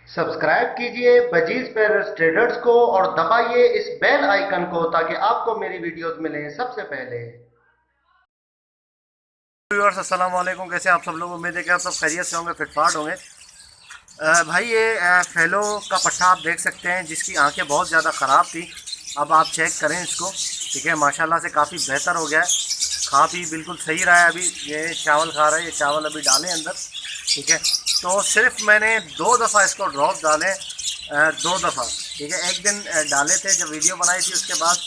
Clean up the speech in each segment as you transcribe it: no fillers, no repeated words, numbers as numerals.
Subscribe कीजिए budgies पैरस traders को और दबाइए इस बेल आइकन को ताकि आपको मेरी वीडियोस मिलें सबसे पहले। व्यूअर्स अस्सलाम वालेकुम, कैसे आप सब लोग? उम्मीद है कि आप सब खैरियत से होंगे, फिटफाट होंगे। भाई ये फैलो का पट्टा आप देख सकते हैं जिसकी आंखें बहुत ज़्यादा ख़राब थी। अब आप चेक करें इसको, ठीक है, माशाल्लाह से काफ़ी बेहतर हो गया है। खा पी बिल्कुल सही रहा है। अभी ये चावल खा रहा है, ये चावल अभी डालें अंदर, ठीक है। तो सिर्फ मैंने 2 दफ़ा इसको ड्रॉप डाले, 2 दफ़ा, ठीक है। एक दिन डाले थे जब वीडियो बनाई थी, उसके बाद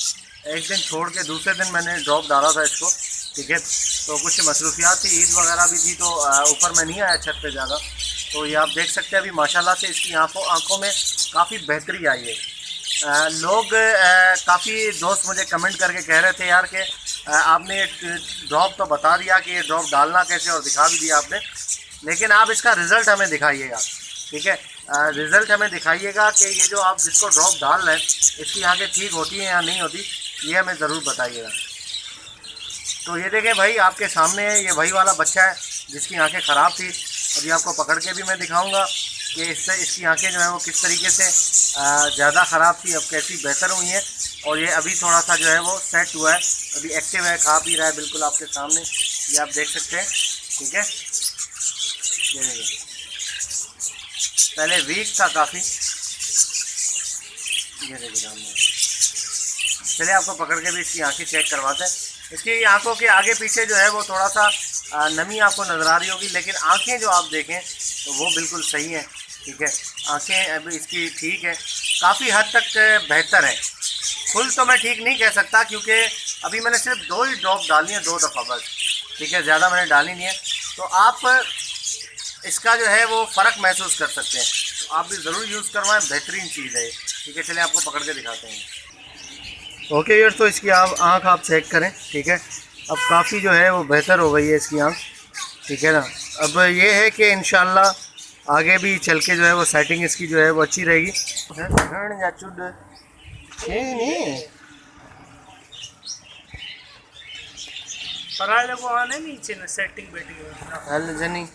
एक दिन छोड़ के दूसरे दिन मैंने ड्रॉप डाला था इसको, ठीक है। तो कुछ मसरूफियात थी, ईद वगैरह भी थी, तो ऊपर में नहीं आया छत पे ज़्यादा। तो ये आप देख सकते हैं अभी माशाल्लाह से इसकी आंखों में काफ़ी बेहतरी आई है। लोग काफ़ी दोस्त मुझे कमेंट करके कह रहे थे यार कि आपने ये ड्रॉप तो बता दिया कि ये ड्रॉप डालना कैसे, और दिखा भी दिया आपने, लेकिन आप इसका रिज़ल्ट हमें दिखाइएगा, ठीक है। रिज़ल्ट हमें दिखाइएगा कि ये जो आप जिसको ड्रॉप डाल रहे हैं इसकी आंखें ठीक होती हैं या नहीं होती, ये हमें ज़रूर बताइएगा। तो ये देखें भाई, आपके सामने है, ये वही वाला बच्चा है जिसकी आंखें ख़राब थी। अभी आपको पकड़ के भी मैं दिखाऊंगा कि इससे इसकी आंखें जो है वो किस तरीके से ज़्यादा ख़राब थी, अब कैसी बेहतर हुई हैं। और ये अभी थोड़ा सा जो है वो सेट हुआ है, अभी एक्टिव है, खा पी रहा है बिल्कुल आपके सामने, ये आप देख सकते हैं, ठीक है। ये देखिए, पहले वीक था काफ़ी, ये देखिए सामने। चलिए आपको पकड़ के भी इसकी आंखें चेक करवाते हैं। इसकी आंखों के आगे पीछे जो है वो थोड़ा सा नमी आपको नज़र आ रही होगी, लेकिन आंखें जो आप देखें तो वो बिल्कुल सही है, ठीक है। आंखें अभी इसकी ठीक है, काफ़ी हद तक बेहतर है। फुल तो मैं ठीक नहीं कह सकता क्योंकि अभी मैंने सिर्फ 2 ही ड्रॉप डाली हैं, 2 दफ़ा बस, ठीक है, ज़्यादा मैंने डाली नहीं है। तो आप इसका जो है वो फ़र्क महसूस कर सकते हैं, तो आप भी ज़रूर यूज़ करवाएं, बेहतरीन चीज़ है, ठीक है। चलिए आपको पकड़ के दिखाते हैं। ओके यार, तो इसकी आप आँख आप चेक करें, ठीक है। अब काफ़ी जो है वो बेहतर हो गई है इसकी आँख, ठीक है ना। अब ये है कि इंशाल्लाह आगे भी चल के जो है वो सेटिंग इसकी जो है वो अच्छी रहेगी। सेटिंग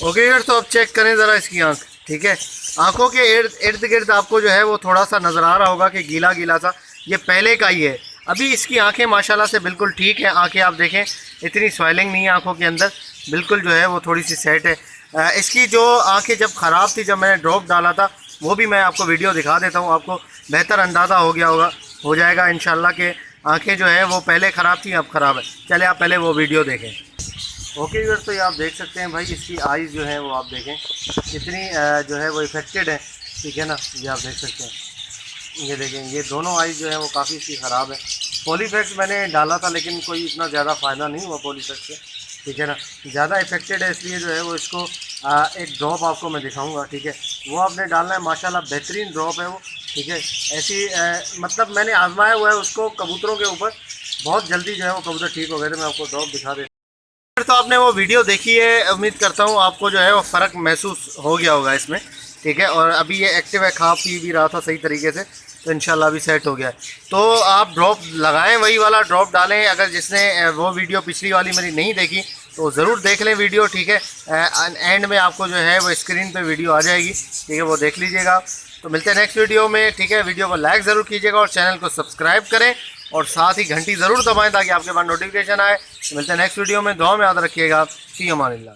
ओके यार, तो अब चेक करें ज़रा इसकी आँख, ठीक है। आँखों के इर्द गिर्द आपको जो है वो थोड़ा सा नज़र आ रहा होगा कि गीला गीला सा, ये पहले का ही है। अभी इसकी आंखें माशाल्लाह से बिल्कुल ठीक है। आंखें आप देखें, इतनी स्वेलिंग नहीं है आंखों के अंदर, बिल्कुल जो है वो थोड़ी सी सेट है। इसकी जो आंखें जब ख़राब थी, जब मैंने ड्रॉप डाला था, वो भी मैं आपको वीडियो दिखा देता हूँ, आपको बेहतर अंदाज़ा हो जाएगा इंशाल्लाह के आंखें जो है वो पहले ख़राब थी, अब ख़राब है। चले आप पहले वो वीडियो देखें। ओके व्यूअर्स, तो ये आप देख सकते हैं भाई, इसकी आइज़ जो है वो आप देखें कितनी जो है वो इफेक्टेड है, ठीक है ना। ये आप देख सकते हैं, ये देखें, ये दोनों आइज़ जो है वो काफ़ी इसकी ख़राब है। पॉलीफेक्स मैंने डाला था लेकिन कोई इतना ज़्यादा फ़ायदा नहीं हुआ पॉलीफेक्स से, ठीक है ना। ज़्यादा इफेक्टेड है, इसलिए जो है वो इसको एक ड्रॉप आपको मैं दिखाऊंगा, ठीक है। वो आपने डालना है, माशाल्लाह बेहतरीन ड्रॉप है वो, ठीक है। ऐसी मतलब मैंने आजमाया हुआ है उसको कबूतरों के ऊपर, बहुत जल्दी जो है वो कबूतर ठीक हो गए थे। मैं आपको ड्रॉप दिखा देता हूँ। तो आपने वो वीडियो देखी है, उम्मीद करता हूँ आपको जो है वो फ़र्क महसूस हो गया होगा इसमें, ठीक है। और अभी ये एक्टिव है, खा पी भी रहा था सही तरीके से, तो इंशाल्लाह अभी सेट हो गया है। तो आप ड्रॉप लगाएं, वही वाला ड्रॉप डालें। अगर जिसने वो वीडियो पिछली वाली मेरी नहीं देखी तो ज़रूर देख लें वीडियो, ठीक है। एंड में आपको जो है वो स्क्रीन पे वीडियो आ जाएगी, ठीक है, वो देख लीजिएगा। तो मिलते हैं नेक्स्ट वीडियो में, ठीक है। वीडियो को लाइक ज़रूर कीजिएगा और चैनल को सब्सक्राइब करें और साथ ही घंटी ज़रूर दबाएँ ताकि आपके पास नोटिफिकेशन आए। तो मिलते हैं नेक्स्ट वीडियो में, दुआ में याद रखिएगा। फ़ी अमानिल्लाह।